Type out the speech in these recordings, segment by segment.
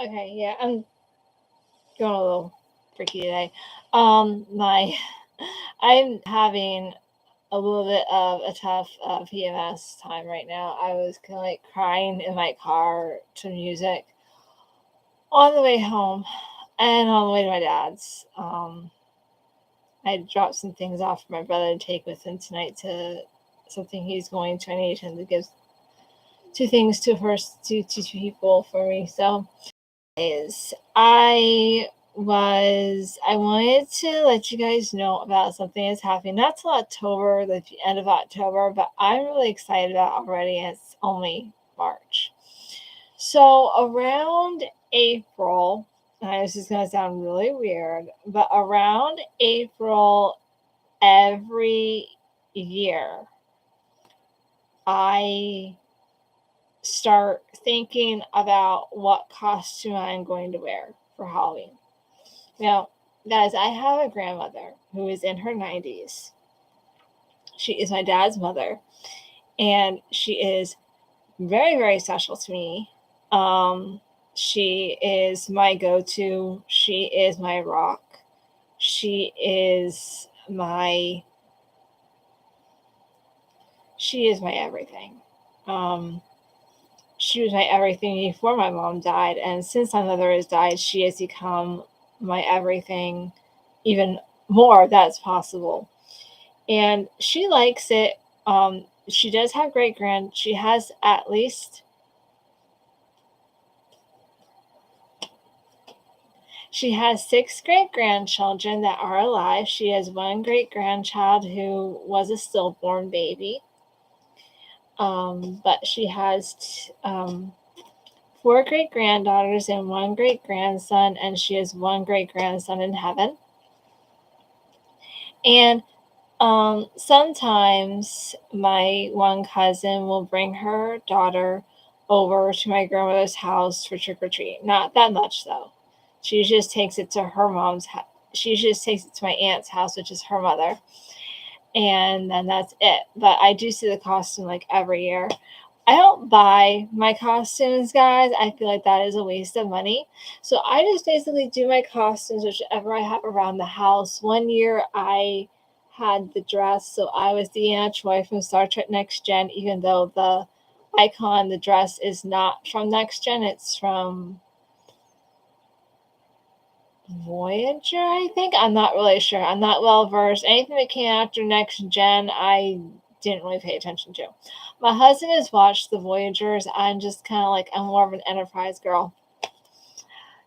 Okay, yeah, I'm going a little freaky today. My I'm having a little bit of a tough PMS time right now. I was kind of like crying in my car to music on the way home and on the way to my dad's. I dropped some things off for my brother to take with him tonight to something he's going to. I need him to give two things to first to two people for me. So is I wanted to let you guys know about something that's happening not till October, the end of October, but I'm really excited about already. It's only March. So around April, and this is gonna sound really weird, but around April every year, I start thinking about what costume I'm going to wear for Halloween. Now, guys, I have a grandmother who is in her 90s. She is my dad's mother, and she is very, very special to me. She is my go to, she is my rock, she is my she is my everything. Um, she was my everything before my mom died, and since my mother has died, she has become my everything even more. That's possible, and she likes it. She does have great grand. She has at least she has six great grandchildren that are alive. She has one great grandchild who was a stillborn baby. But she has four great granddaughters and one great grandson, and she has one great grandson in heaven. And sometimes my one cousin will bring her daughter over to my grandmother's house for trick or treat. Not that much though. She just takes it to her mom's house. She just takes it to my aunt's house, which is her mother, and then that's it. But I do see the costume like every year. I don't buy my costumes, guys. I feel like that is a waste of money. So I just basically do my costumes, whichever I have around the house. One year I had the dress, so I was Deanna Troy from Star Trek Next Gen, even though the icon, the dress is not from Next Gen, it's from Voyager, I think. I'm not really sure. I'm not well versed. Anything that came after Next Gen, I didn't really pay attention to. My husband has watched the Voyagers. I'm just kind of like, I'm more of an Enterprise girl.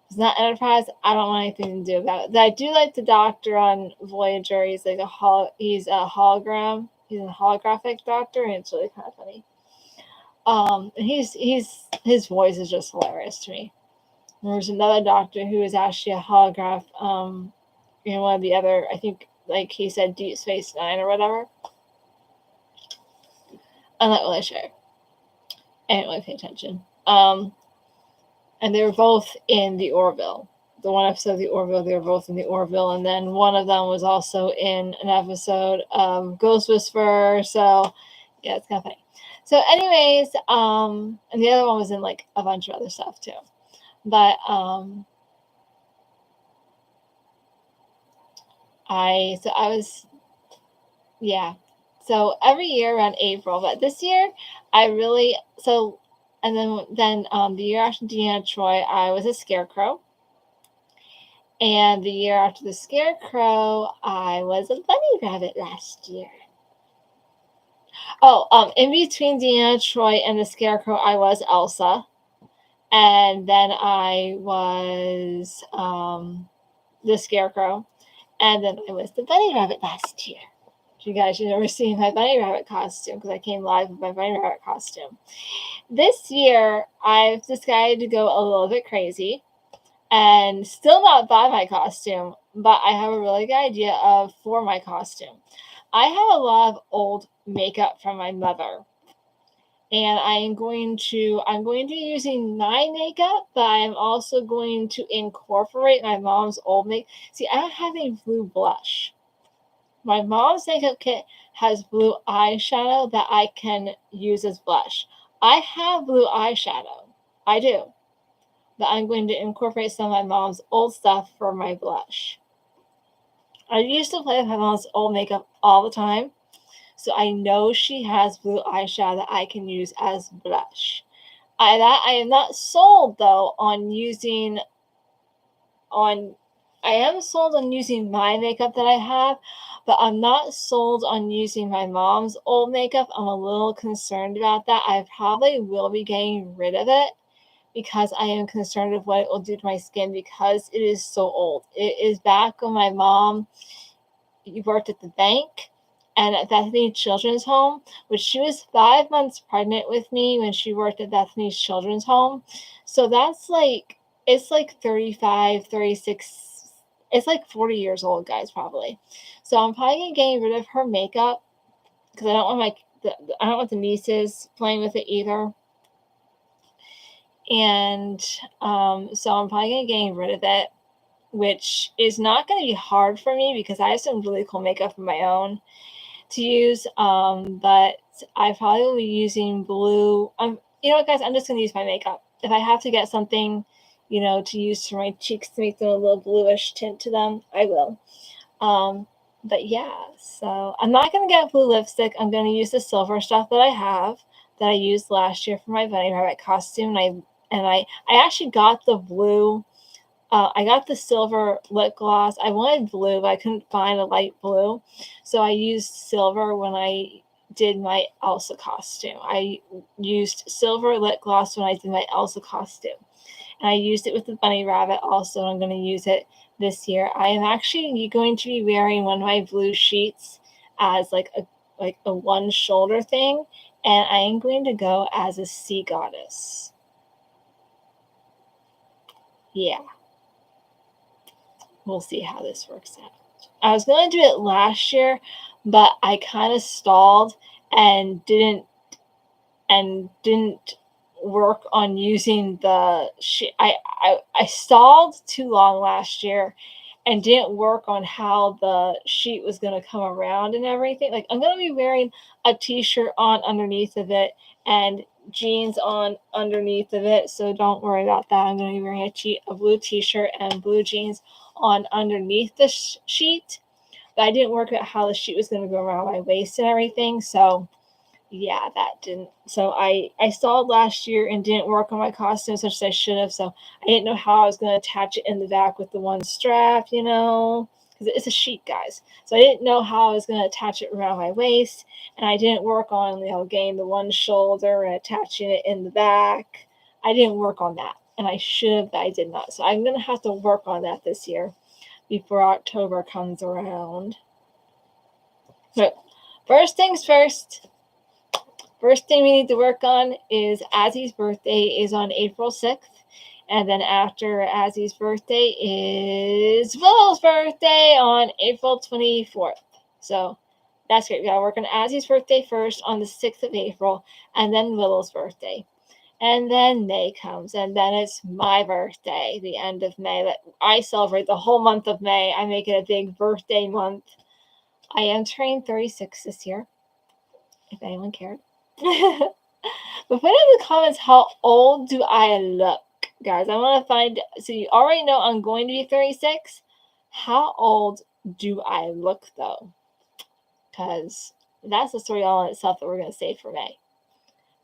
It's not Enterprise. I don't want anything to do about it. I do like the Doctor on Voyager. He's like he's a hologram. He's a holographic Doctor, and it's really kind of funny. And his voice is just hilarious to me. There's another Doctor who is actually a holograph. In one of the other, I think, like he said, Deep Space Nine or whatever. I'm not really sure. I didn't really pay attention. And they were both in the Orville. The one episode of the Orville, they were both in the Orville, and then one of them was also in an episode of Ghost Whisperer. So, yeah, it's kind of funny. So, anyways, and the other one was in like a bunch of other stuff too. But I was, yeah. So every year around April, but this year I really so and then the year after Deanna Troy, I was a scarecrow. And the year after the scarecrow, I was a bunny rabbit last year. Oh, in between Deanna Troy and the scarecrow, I was Elsa. And then I was the scarecrow. And then I was the bunny rabbit last year. You guys should never seen my bunny rabbit costume because I came live with my bunny rabbit costume. This year, I've decided to go a little bit crazy and still not buy my costume, but I have a really good idea of for my costume. I have a lot of old makeup from my mother. And I'm going to be using my makeup, but I'm also going to incorporate my mom's old makeup. See, I don't have any blue blush. My mom's makeup kit has blue eyeshadow that I can use as blush. I have blue eyeshadow. I do. but I'm going to incorporate some of my mom's old stuff for my blush. I used to play with my mom's old makeup all the time, so I know she has blue eyeshadow that I can use as blush. I am not sold though on using on I am sold on using my makeup that I have, but I'm not sold on using my mom's old makeup. I'm a little concerned about that. I probably will be getting rid of it because I am concerned of what it will do to my skin because it is so old. It is back when my mom worked at the bank and at Bethany Children's Home, which she was 5 months pregnant with me when she worked at Bethany's Children's Home. So that's like, it's like 35, 36, it's like 40 years old, guys, probably. So I'm probably getting rid of her makeup because I don't want I don't want the nieces playing with it either. And so I'm probably going to getting rid of it, which is not going to be hard for me because I have some really cool makeup of my own to use. But I probably will be using blue. You know what, guys? I'm just going to use my makeup. If I have to get something, to use for my cheeks to make them a little bluish tint to them, I will. But yeah, so I'm not going to get blue lipstick. I'm going to use the silver stuff that I have that I used last year for my Bunny Rabbit costume. And I actually got the blue. I got the silver lip gloss. I wanted blue, but I couldn't find a light blue. So I used silver when I did my Elsa costume. I used silver lip gloss when I did my Elsa costume. And I used it with the Bunny Rabbit also. I'm going to use it this year. I am actually going to be wearing one of my blue sheets as like a one shoulder thing. And I am going to go as a sea goddess. Yeah. We'll see how this works out. I was going to do it last year, but I kind of stalled and didn't work on using the sheet. I stalled too long last year and didn't work on how the sheet was going to come around and everything. Like, I'm going to be wearing a t-shirt on underneath of it and jeans on underneath of it, so don't worry about that. I'm going to be wearing a blue t-shirt and blue jeans on underneath the sheet, but I didn't work out how the sheet was going to go around my waist and everything, so yeah, that didn't. So I stalled last year and didn't work on my costume such as I should have. So I didn't know how I was going to attach it in the back with the one strap, because it's a sheet, guys. So I didn't know how I was going to attach it around my waist, and I didn't work on getting the one shoulder and attaching it in the back. I didn't work on that, and I should have, but I did not. So I'm going to have to work on that this year before October comes around. But first things first. First thing we need to work on is Azzy's birthday is on April 6th. And then after Azzy's birthday is Willow's birthday on April 24th. So that's great. We got to work on Azzy's birthday first on the 6th of April, and then Willow's birthday. And then May comes, and then it's my birthday, the end of May. That I celebrate the whole month of May. I make it a big birthday month. I am turning 36 this year, if anyone cared. But put in the comments, how old do I look, guys? I want to find. So you already know I'm going to be 36. How old do I look, though? Because that's the story all in itself that we're going to save for May.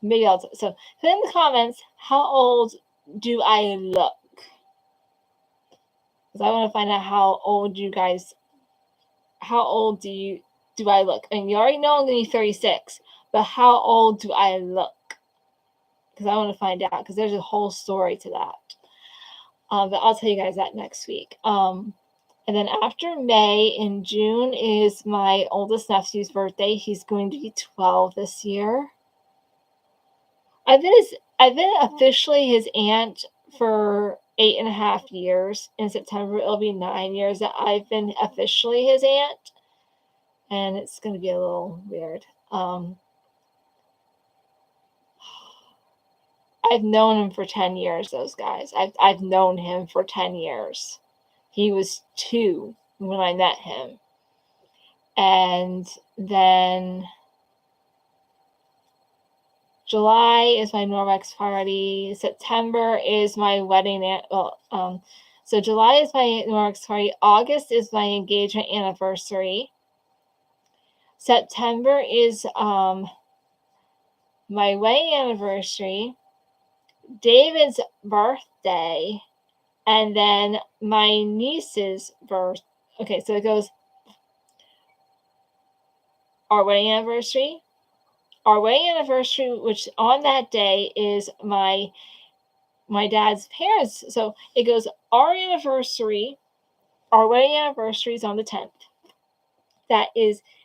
Maybe I'll. So put in the comments, how old do I look? Because I want to find out how old you guys. How old do I look? And you already know I'm going to be 36. But how old do I look? Because I want to find out, because there's a whole story to that. But I'll tell you guys that next week. And then after May, in June, is my oldest nephew's birthday. He's going to be 12 this year. I've been officially his aunt for 8.5 years. In September, it'll be 9 years that I've been officially his aunt. And it's going to be a little weird. I've known him for 10 years, those guys. I've known him for 10 years. He was 2 when I met him. And then July is my Norwex party. September is my wedding. So July is my Norwex party. August is my engagement anniversary. September is my wedding anniversary, David's birthday, and then my niece's birth. Okay, so it goes our wedding anniversary, which on that day is my dad's parents. So it goes our wedding anniversary is on the 10th.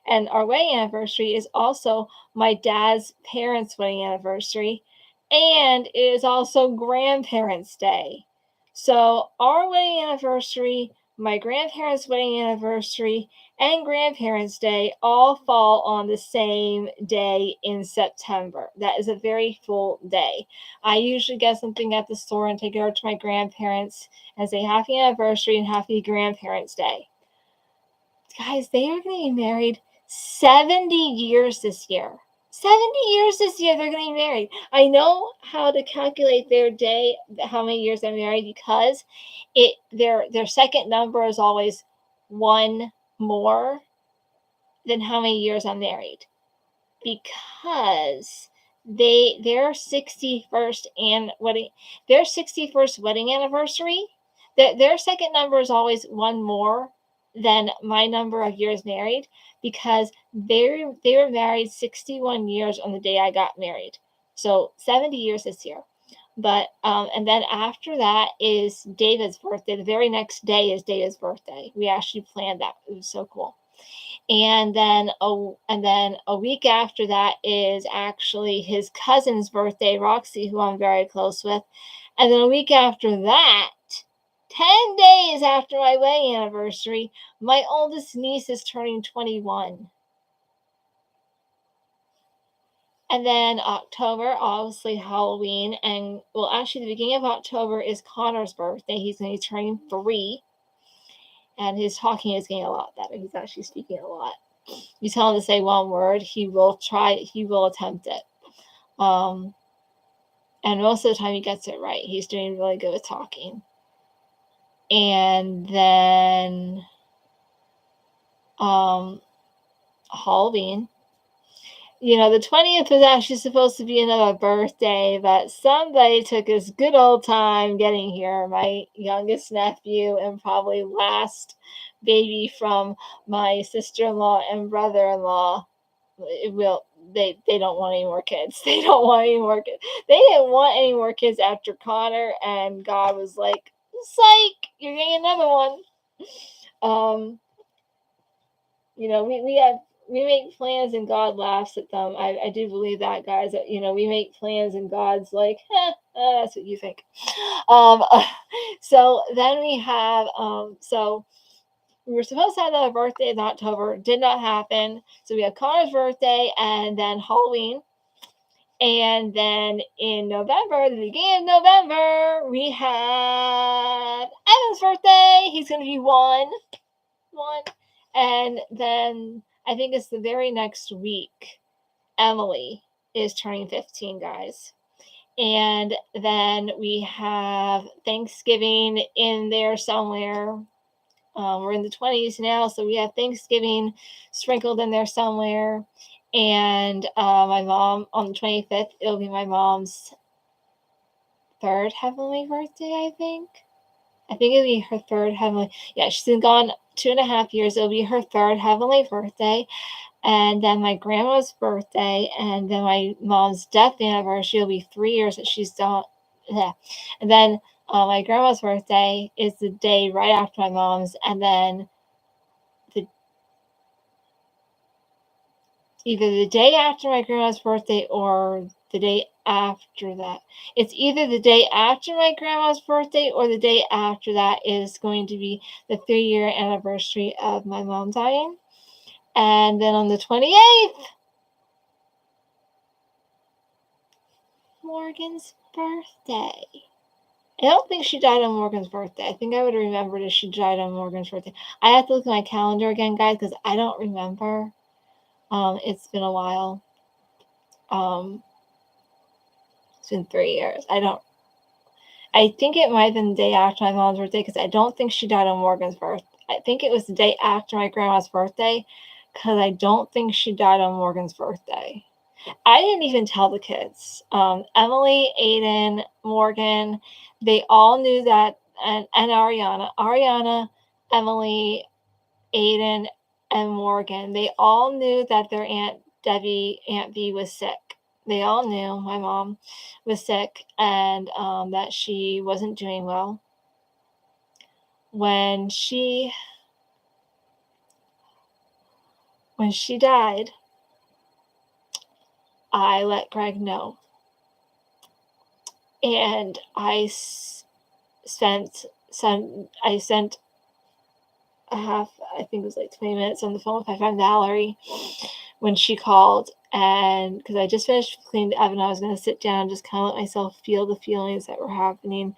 And our wedding anniversary is also my dad's parents' wedding anniversary, and it is also grandparents' day. So our wedding anniversary, my grandparents' wedding anniversary, and grandparents' day all fall on the same day in September. That is a very full day. I usually get something at the store and take it over to my grandparents and say happy anniversary and happy grandparents' day. Guys, they are going to be married 70 years this year. 70 years this year they're going to be married. I know how to calculate their day, how many years they're married, because their second number is always one more than how many years I'm married. Because their 61st wedding anniversary, their second number is always one more than my number of years married, because they were married 61 years on the day I got married. So 70 years this year. But and then after that is David's birthday. The very next day is David's birthday. We actually planned that. It was so cool. And then a week after that is actually his cousin's birthday, Roxy, who I'm very close with. And then a week after that, 10 days after my wedding anniversary, my oldest niece is turning 21. And then October, obviously Halloween. And well, actually the beginning of October is Connor's birthday. He's going to be turning 3. And his talking is getting a lot better. He's actually speaking a lot. You tell him to say one word, he will attempt it. And most of the time he gets it right. He's doing really good with talking. And then Halloween. You know, the 20th was actually supposed to be another birthday, but somebody took his good old time getting here. My youngest nephew and probably last baby from my sister-in-law and brother-in-law. They don't want any more kids. They don't want any more kids. They didn't want any more kids after Connor, and God was like, psych, you're getting another one. You know, we make plans and God laughs at them. I do believe that, guys. That, you know, we make plans and God's like, that's what you think. So then we have so we were supposed to have another birthday in October. Did not happen. So we have Connor's birthday and then Halloween. And then in November, the beginning of November, we have Evan's birthday. He's going to be one. And then I think it's the very next week, Emily is turning 15, guys. And then we have Thanksgiving in there somewhere. We're in the 20s now, so we have Thanksgiving sprinkled in there somewhere. And my mom, on the 25th, it'll be my mom's third heavenly birthday, I think. It'll be her third heavenly. Yeah, she's been gone 2.5 years. It'll be her third heavenly birthday. And then my grandma's birthday, and then my mom's death anniversary will be 3 years that she's done. Yeah. And then my grandma's birthday is the day right after my mom's, and then either the day after my grandma's birthday or the day after that. It's either the day after my grandma's birthday or the day after that is going to be the 3-year anniversary of my mom dying. And then on the 28th, Morgan's birthday. I don't think she died on Morgan's birthday. I think I would have remembered if she died on Morgan's birthday. I have to look at my calendar again, guys, because I don't remember. It's been a while. It's been 3 years. I think it might have been the day after my mom's birthday, because I don't think she died on Morgan's birthday. I think it was the day after my grandma's birthday, because I don't think she died on Morgan's birthday. I didn't even tell the kids. Emily, Aiden, Morgan, they all knew that, and Ariana, Emily, Aiden, and Morgan, they all knew that their Aunt V, was sick. They all knew my mom was sick, and that she wasn't doing well. When she died, I let Greg know, and I sent I think it was like 20 minutes on the phone with my friend Valerie when she called, and because I just finished cleaning the oven, I was going to sit down and just kind of let myself feel the feelings that were happening,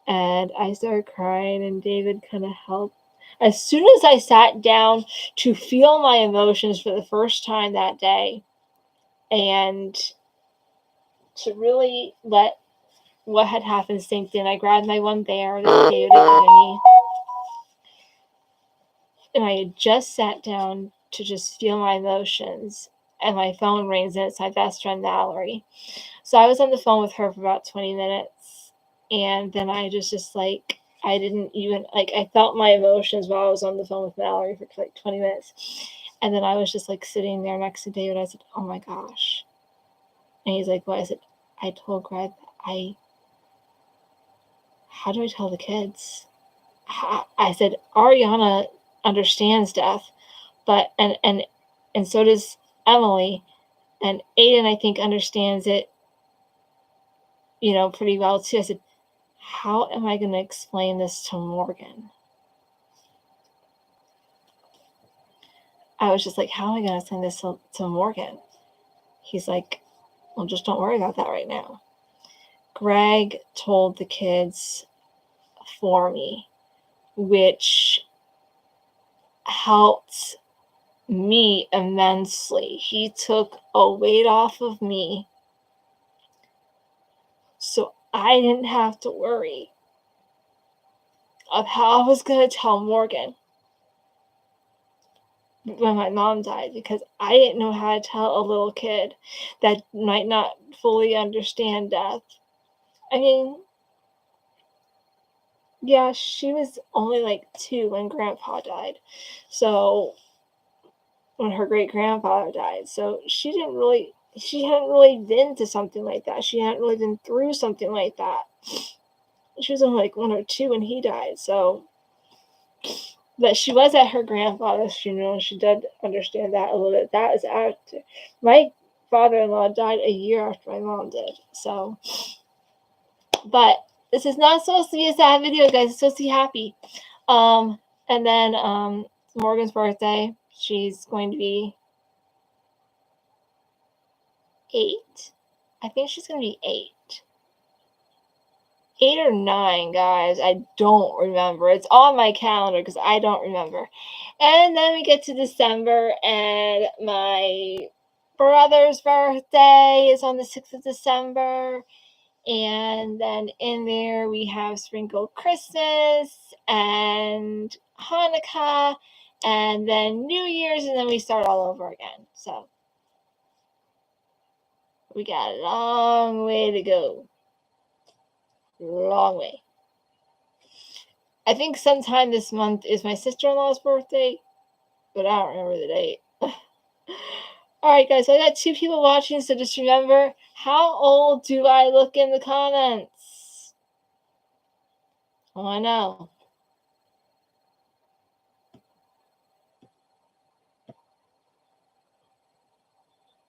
and I started crying, and David kind of helped. As soon as I sat down to feel my emotions for the first time that day, and to really let what had happened sink in, I grabbed my one bear that David had given me, and I had just sat down to just feel my emotions, and my phone rings, and it's my best friend Valerie. So I was on the phone with her for about 20 minutes, and then I just like, I didn't even, like, I felt my emotions while I was on the phone with Valerie for like 20 minutes, and then I was just like sitting there next to David. I said, oh my gosh. And he's like, what? I said, I told Greg, how do I tell the kids? I said, Ariana understands death, but and so does Emily, and Aiden, I think, understands it, pretty well too. I said, how am I going to explain this to Morgan? I was just like, how am I going to explain this to Morgan? He's like, well, just don't worry about that right now. Greg told the kids for me, which helped me immensely. He took a weight off of me, so I didn't have to worry of how I was going to tell Morgan when my mom died, because I didn't know how to tell a little kid that might not fully understand death. I mean, yeah, she was only like 2 when Grandpa died. So, when her great-grandfather died. So she hadn't really been to something like that. She hadn't really been through something like that. She was only like 1 or 2 when he died. So, but she was at her grandfather's funeral, and she did understand that a little bit. That is after my father-in-law died a year after my mom did. So, but this is not supposed to be a sad video, guys. It's supposed to be happy. And then Morgan's birthday. She's going to be 8. I think she's going to be 8. 8 or 9, guys. I don't remember. It's on my calendar because I don't remember. And then we get to December, and my brother's birthday is on the 6th of December. And then in there we have sprinkled Christmas and Hanukkah, and then New Year's, and then we start all over again. So we got a long way to go. Long way. I think sometime this month is my sister-in-law's birthday, but I don't remember the date. Alright, guys, so I got 2 people watching, so just remember, how old do I look in the comments? Oh, I know.